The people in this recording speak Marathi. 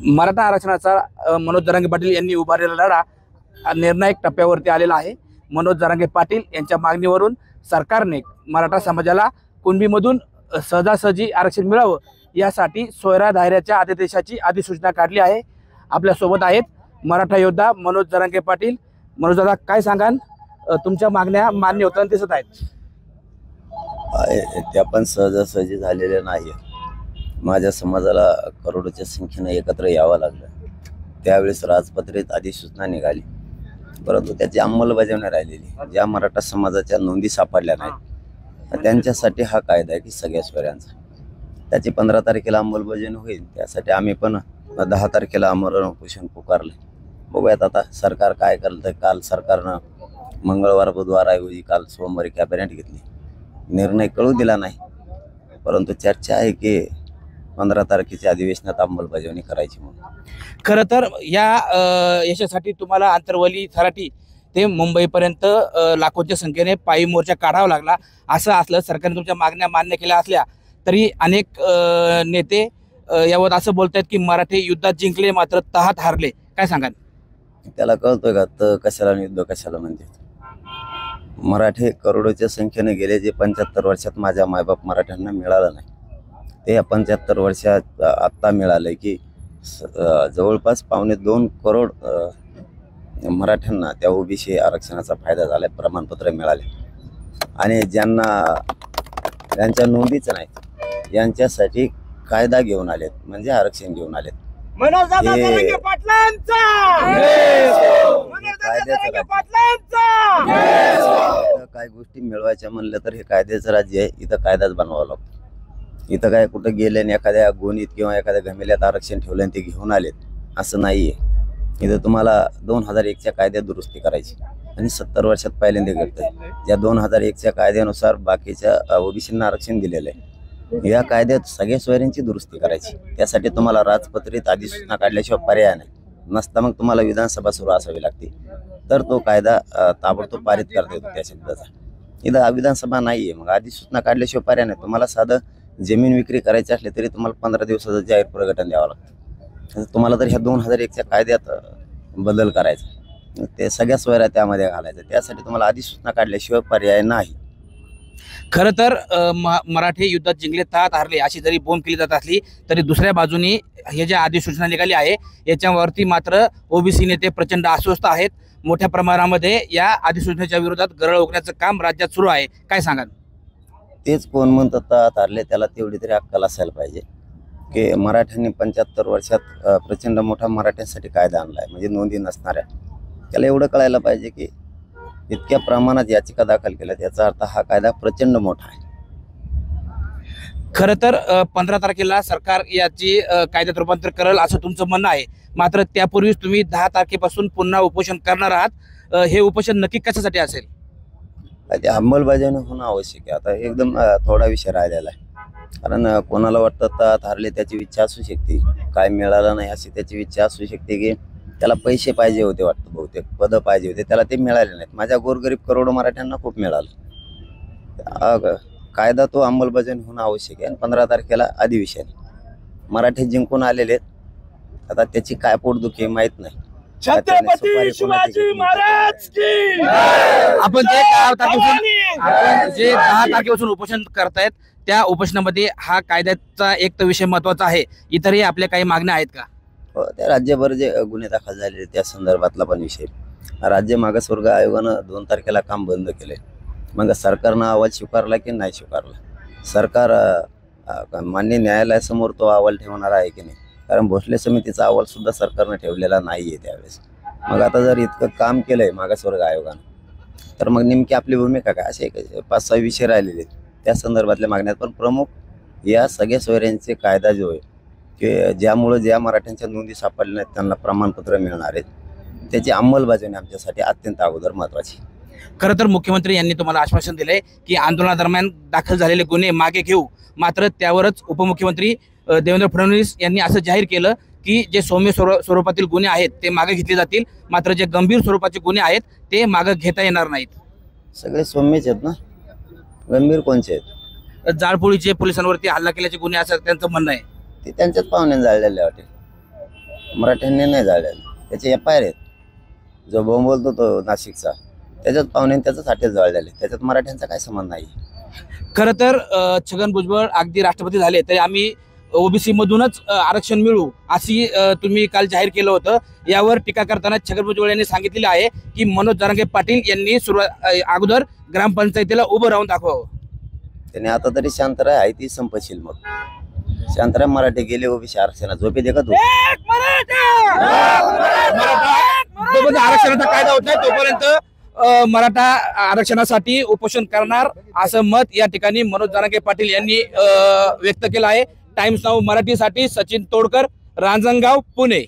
मराठा आरक्षणाचा मनोज जरांगे पाटील यांनी उभारलेला लढा निर्णायक टप्प्यावरती आलेला आहे। मनोज जरांगे पाटील यांच्या मागणीवरून सरकारने मराठा समाजाला कुणबीमधून सहजासहजी आरक्षण मिळावं यासाठी सोयरा दायऱ्याच्या आदेशाची अधिसूचना काढली आहे। आपल्या सोबत आहेत मराठा योद्धा मनोज जरांगे पाटील। मनोज दादा, काय सांगाल? तुमच्या मागण्या मान्य होताना दिसत आहेत। त्या पण सहजासहजी झालेल्या नाही। माझ्या समाजाला करोडोच्या संख्येने एकत्र यावं लागलं। त्यावेळेस राजपत्रित अधिसूचना निघाली, परंतु त्याची अंमलबजावणी राहिलेली। ज्या मराठा समाजाच्या नोंदी सापडल्या नाहीत त्यांच्यासाठी हा कायदा आहे की सगळ्या सोयऱ्यांचा। त्याची 15 तारखेला अंमलबजावणी होईल। त्यासाठी आम्ही पण 10 तारखेला आमरण उपोषण पुकारले। बघूयात आता सरकार काय करतं। काल सरकारनं मंगळवार बुधवार ऐवजी काल सोमवारी कॅबिनेट घेतली, निर्णय कळू दिला नाही, परंतु चर्चा आहे की 15 तारखेच्या अधिवेशनात अंमलबजावणी करायची म्हणून। खरं तर या यशासाठी तुम्हाला आंतरवली थराटी ते मुंबईपर्यंत लाखोंच्या संख्येने पायी मोर्चा काढावा लागला। असं असलं सरकारने तुमच्या मागण्या मान्य केल्या असल्या तरी अनेक नेते यावर असं बोलतात की मराठे युद्धात जिंकले मात्र तहात हारले। काय सांगाल? त्याला कळतोय का तर कशाला युद्ध कशाला म्हणतात? मराठे करोडोच्या संख्येने गेले जे 75 वर्षात माझ्या मायबाप मराठ्यांना मिळालं नाही, ते या 75 वर्षात आत्ता मिळालंय की जवळपास 2.25 करोड मराठ्यांना त्या ओबीसी आरक्षणाचा फायदा झालाय, प्रमाणपत्र मिळाले। आणि ज्यांच्या नोंदीच नाही यांच्यासाठी कायदा घेऊन आलेत, म्हणजे आरक्षण घेऊन आलेत। काय गोष्टी मिळवायच्या म्हणलं तर हे कायद्याचं राज्य आहे। इथं कायदाच बनवावा लागतो। इथं काय कुठं गेले आणि एखाद्या गोणीत किंवा एखाद्या घमेल्यात आरक्षण ठेवलं आणि ते घेऊन आलेत असं नाहीये। इथं तुम्हाला 2001च्या कायद्यात दुरुस्ती करायची आणि 70 वर्षात पहिल्यांदा घडतंय। ज्या 2001च्या कायद्यानुसार बाकीच्या ओबीसींना आरक्षण दिलेलं आहे, या कायद्यात सगळ्या सोयऱ्यांची दुरुस्ती करायची। त्यासाठी तुम्हाला राजपत्रित अधिसूचना काढल्याशिवाय पर्याय नाही। नसता मग तुम्हाला विधानसभा सुरू असावी लागते, तर तो कायदा ताबडतोब पारित करता येतो त्या शब्दाचा। इथं विधानसभा नाहीये, मग अधिसूचना काढल्याशिवाय पर्याय नाही। तुम्हाला साधं जमीन विक्री करायची असली तरी तुम्हाला 15 दिवसाचं जाहीर प्रकटन द्यावं लागतं। तुम्हाला तर ह्या 2001च्या कायद्यात बदल करायचा, ते सगळ्या सोयऱ्या त्यामध्ये घालायचं। त्यासाठी तुम्हाला अधिसूचना काढल्याशिवाय पर्याय नाही। खरं तर मराठे युद्धात जिंकले तहात हारले अशी जरी बोंब केली जात असली तरी दुसऱ्या बाजूने हे ज्या अधिसूचना निघाली आहे याच्यावरती मात्र ओबीसी नेते प्रचंड अस्वस्थ आहेत। मोठ्या प्रमाणामध्ये या अधिसूचनेच्या विरोधात गरळ ओकण्याचं काम राज्यात सुरू आहे। काय सांगाल? तेच कोण म्हणतात तहात हारले, त्याला तेवढी तरी अक्कल असायला पाहिजे की मराठ्यांनी 75 वर्षात प्रचंड मोठा मराठ्यांसाठी कायदा आणलाय, म्हणजे नोंदी नसणाऱ्या। त्याला एवढं कळायला पाहिजे की इतक्या प्रमाणात याचिका दाखल केल्यात, याचा अर्थ हा कायदा प्रचंड मोठा आहे। खरं तर 15 तारखेला सरकार याची कायद्यात रूपांतर करेल असं तुमचं म्हणणं आहे, मात्र त्यापूर्वीच तुम्ही 10 तारखेपासून पुन्हा उपोषण करणार आहात। हे उपोषण नक्की कशासाठी असेल? ते अंमलबजावणी होणं आवश्यक आहे। आता एकदम थोडा विषय राहिलेला आहे, कारण कोणाला वाटतं तहात हारले त्याची इच्छा असू शकते, काय मिळालं नाही अशी त्याची इच्छा असू शकते, की त्याला पैसे पाहिजे होते वाटतं, बहुतेक पदं पाहिजे होते, त्याला ते मिळाले नाहीत। माझ्या गोरगरीब करोडो मराठ्यांना खूप मिळालं। कायदा तो अंमलबजावणी होणं आवश्यक आहे। आणि 15 तारखेला अधिवेशन, मराठी जिंकून आलेले आहेत। आता त्याची काय पोटदुखी माहित नाही। छत्रपती शिवाजी महाराज की। आपण जे 10 तारखेपासून उपोषण करतायत त्या उपोषणामध्ये हा कायद्याचा एक तर विषय महत्वाचा आहे, इतरही आपल्या काही मागण्या आहेत का? हो, त्या राज्यभर जे गुन्हे दाखल झालेले त्या संदर्भातला पण विषय। राज्य मागासवर्ग आयोगानं 2 तारखेला काम बंद केले, मग सरकारनं अहवाल स्वीकारला की नाही स्वीकारला? सरकार मान्य न्यायालयासमोर तो अहवाल ठेवणार आहे की नाही? कारण भोसले समितीचा अहवाल सुद्धा सरकारनं ठेवलेला नाहीये त्यावेळेस। मग आता जर इतकं काम केलंय मागासवर्ग आयोगानं, तर मग नेमकी आपली भूमिका काय? असे 5-6 विषय राहिलेले त्या संदर्भातल्या मागण्यात। पण प्रमुख या सगळ्या सोयऱ्यांचे कायदा जो आहे की ज्यामुळे ज्या मराठ्यांच्या नोंदी सापडल्या नाहीत त्यांना प्रमाणपत्र मिळणार आहेत, त्याची अंमलबजावणी आमच्यासाठी अत्यंत अगोदर महत्त्वाची। खरं तर मुख्यमंत्री यांनी तुम्हाला आश्वासन दिलंय की आंदोलनादरम्यान दाखल झालेले गुन्हे मागे घेऊ, मात्र त्यावरच उपमुख्यमंत्री देवेंद्र फडणवीस यांनी असं जाहीर केलं की जे सौम्य स्वरूपातील गुन्हे आहेत ते मागे घेतले जातील, मात्र जे गंभीर स्वरूपाचे गुन्हे आहेत ते मागे घेता येणार नाहीत। सगळे सौम्यच आहेत ना, गंभीर कोणचे आहेत? जाळपोळीचे पोलिसांवरती हल्ला केल्याचे गुन्हे असं त्यांचं म्हणणं आहे। ते त्यांच्याच पाहुण्याने जाळलेले वाटेल। मराठ्यांनी नाही जाळलेलं. त्याचे FIR आहेत. जो बॉम्ब बोलतो तो नाशिकचा, त्याच्यात पाहुण्याने त्याचाच हॉटेल जाळलेले. त्याच्यात मराठ्यांचा काय संबंध नाही. खरं तर छगन भुजबळ अगदी राष्ट्रपती झाले तरी आम्ही ओबीसी मधूनच आरक्षण मिळू अशी तुम्ही काल जाहीर केलं होतं. यावर टीका करताना छगन भुजबळ यांनी सांगितलेलं आहे की मनोज जरांगे पाटील यांनी अगोदर ग्रामपंचायतीला उभं राहून दाखवावं. त्याने आता तरी शांत राहा, आहे ती संपशील. मग शांत राहा. मराठी गेले ओबीसी आरक्षणात झोपे दे का तू? जोपर्यंत आरक्षणाचा कायदा होत नाही तोपर्यंत मराठा आरक्षणासाठी उपोषण करणार असं मत या ठिकाणी मनोज जरांगे पाटील यांनी व्यक्त केलं आहे. टाइम्स नाऊ मराठीसाठी सचिन तोडकर, रांजणगाव, पुणे.